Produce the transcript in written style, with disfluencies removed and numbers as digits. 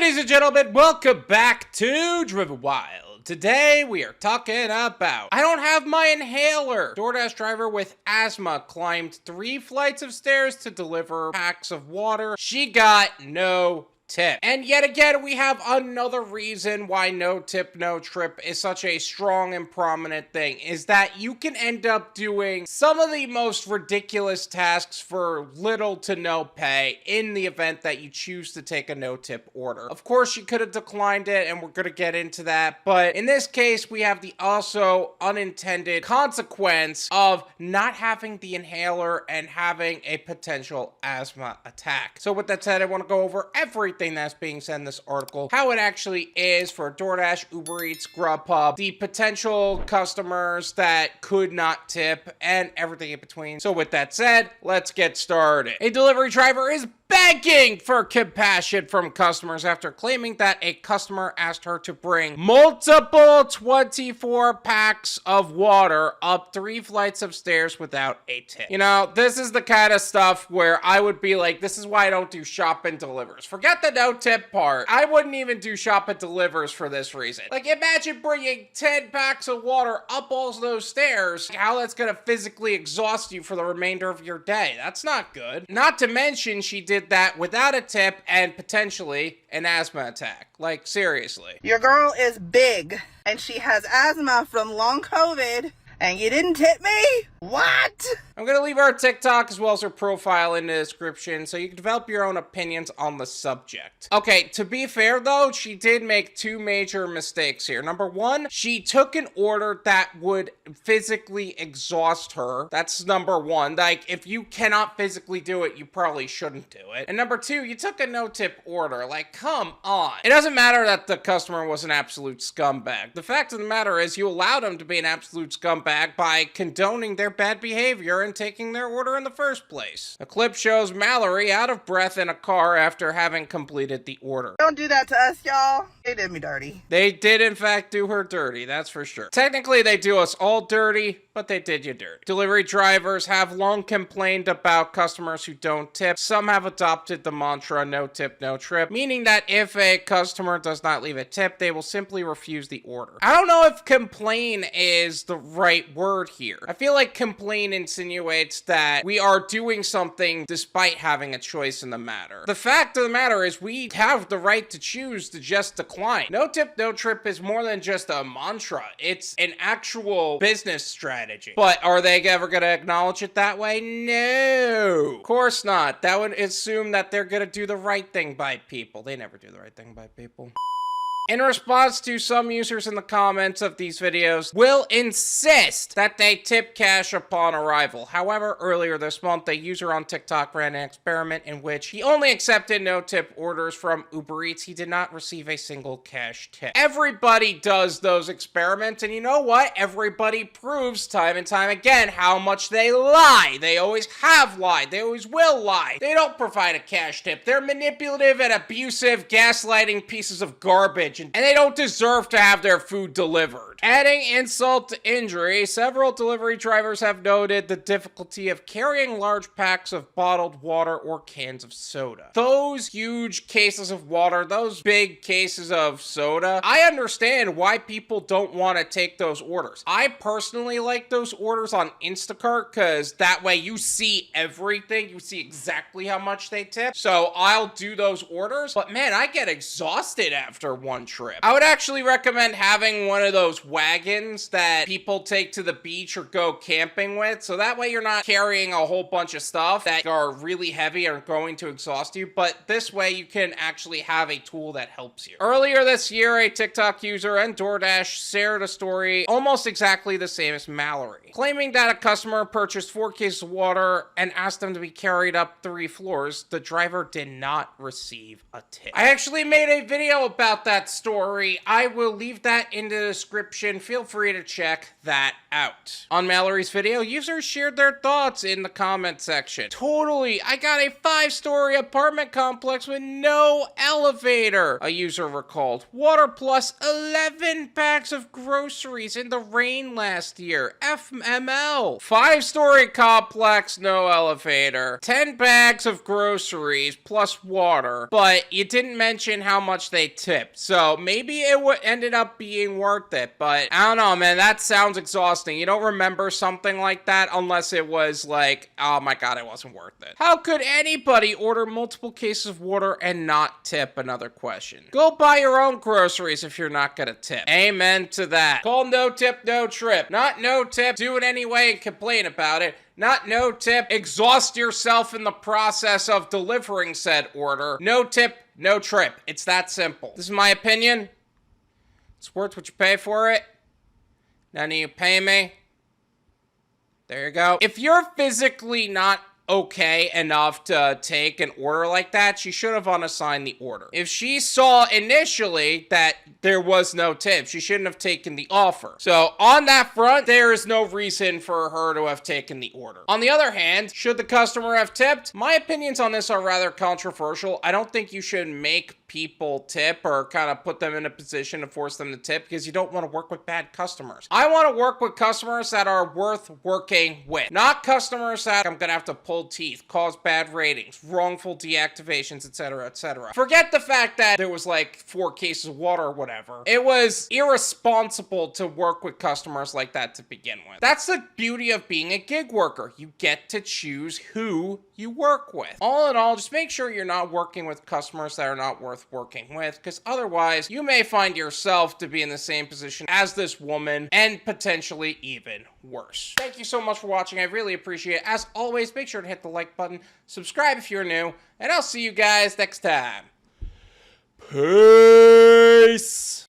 Ladies and gentlemen, welcome back to Driven Wyld. Today we are talking about I don't have my inhaler. Doordash driver with asthma climbed 3 flights of stairs to deliver packs of water. She got no tip. And yet again, we have another reason why no tip, no trip is such a strong and prominent thing, is that you can end up doing some of the most ridiculous tasks for little to no pay in the event that you choose to take a no tip order. Of course, you could have declined it, and we're going to get into that, but in this case, we have the also unintended consequence of not having the inhaler and having a potential asthma attack. So with that said, I want to go over everything that's being said in this article, how it actually is for DoorDash, UberEats, Grubhub, the potential customers that could not tip, and everything in between. So with that said, let's get started. A delivery driver is begging for compassion from customers after claiming that a customer asked her to bring multiple 24 packs of water up 3 flights of stairs without a tip. You know, this is the kind of stuff where I would be like, this is why I don't do shop and delivers. Forget the no tip part. I wouldn't even do shop and delivers for this reason. Like, imagine bringing 10 packs of water up all those stairs, how that's gonna physically exhaust you for the remainder of your day. That's not good. Not to mention, she did that without a tip and potentially an asthma attack. Like, seriously. Your girl is big and she has asthma from long COVID and you didn't tip me? What? I'm going to leave our TikTok as well as her profile in the description so you can develop your own opinions on the subject. Okay, to be fair though, she did make 2 major mistakes here. Number 1, she took an order that would physically exhaust her. That's number 1. Like, if you cannot physically do it, you probably shouldn't do it. And number 2, you took a no-tip order. Like, come on. It doesn't matter that the customer was an absolute scumbag. The fact of the matter is you allowed him to be an absolute scumbag by condoning their bad behavior and taking their order in the first place. The clip shows Mallory out of breath in a car after having completed the order. Don't do that to us, y'all. They did me dirty. They did, in fact, do her dirty, that's for sure. Technically, they do us all dirty, but they did you dirty. Delivery drivers have long complained about customers who don't tip. Some have adopted the mantra, no tip, no trip, meaning that if a customer does not leave a tip, they will simply refuse the order. I don't know if complain is the right word here. I feel like complain insinuates that we are doing something despite having a choice in the matter. The fact of the matter is we have the right to choose to just decline. No tip, no trip is more than just a mantra. It's an actual business strategy. But are they ever going to acknowledge it that way? No. Of course not. That would assume that they're going to do the right thing by people. They never do the right thing by people. In response to some users in the comments of these videos will insist that they tip cash upon arrival. However, earlier this month, a user on TikTok ran an experiment in which he only accepted no-tip orders from Uber Eats. He did not receive a single cash tip. Everybody does those experiments, and you know what? Everybody proves time and time again how much they lie. They always have lied. They always will lie. They don't provide a cash tip. They're manipulative and abusive, gaslighting pieces of garbage. And they don't deserve to have their food delivered. Adding insult to injury, several delivery drivers have noted the difficulty of carrying large packs of bottled water or cans of soda. Those huge cases of water, those big cases of soda, I understand why people don't want to take those orders. I personally like those orders on Instacart because that way you see everything. You see exactly how much they tip. So I'll do those orders. But man, I get exhausted after one trip. I would actually recommend having one of those wagons that people take to the beach or go camping with, so that way you're not carrying a whole bunch of stuff that are really heavy and are going to exhaust you, but this way you can actually have a tool that helps you. Earlier this year, a TikTok user and DoorDash shared a story almost exactly the same as Mallory, claiming that a customer purchased 4 cases of water and asked them to be carried up 3 floors. The driver did not receive a tip. I actually made a video about that story, I will leave that in the description. Feel free to check that out. On Mallory's video, users shared their thoughts in the comment section. Totally, I got a 5-story apartment complex with no elevator, a user recalled. Water plus 11 bags of groceries in the rain last year. FML. 5-story complex, no elevator. 10 bags of groceries plus water. But you didn't mention how much they tipped. So maybe it ended up being worth it. But I don't know, man. That sounds exhausting. You don't remember something like that unless it was like, oh my god, it wasn't worth it. How could anybody order multiple cases of water and not tip? Another question. Go buy your own groceries if you're not gonna tip. Amen to that. Call no tip, no trip. Not no tip, do it anyway and complain about it. Not no tip, exhaust yourself in the process of delivering said order. No tip, no trip. It's that simple. This is my opinion. It's worth what you pay for it. None of you pay me. There you go. If you're physically not okay enough to take an order like that, she should have unassigned the order. If she saw initially that there was no tip, she shouldn't have taken the offer. So on that front, there is no reason for her to have taken the order. On the other hand, should the customer have tipped? My opinions on this are rather controversial. I don't think you should make people tip or kind of put them in a position to force them to tip because you don't want to work with bad customers. I want to work with customers that are worth working with, not customers that I'm gonna have to pull teeth, cause bad ratings, wrongful deactivations, etc., etc. Forget the fact that there was like 4 cases of water or whatever. It was irresponsible to work with customers like that to begin with. That's the beauty of being a gig worker. You get to choose who you work with. All in all, just make sure you're not working with customers that are not worth working with, because otherwise you may find yourself to be in the same position as this woman and potentially even worse. Thank you so much for watching. I really appreciate it. As always, make sure to hit the like button, subscribe if you're new, and I'll see you guys next time. Peace.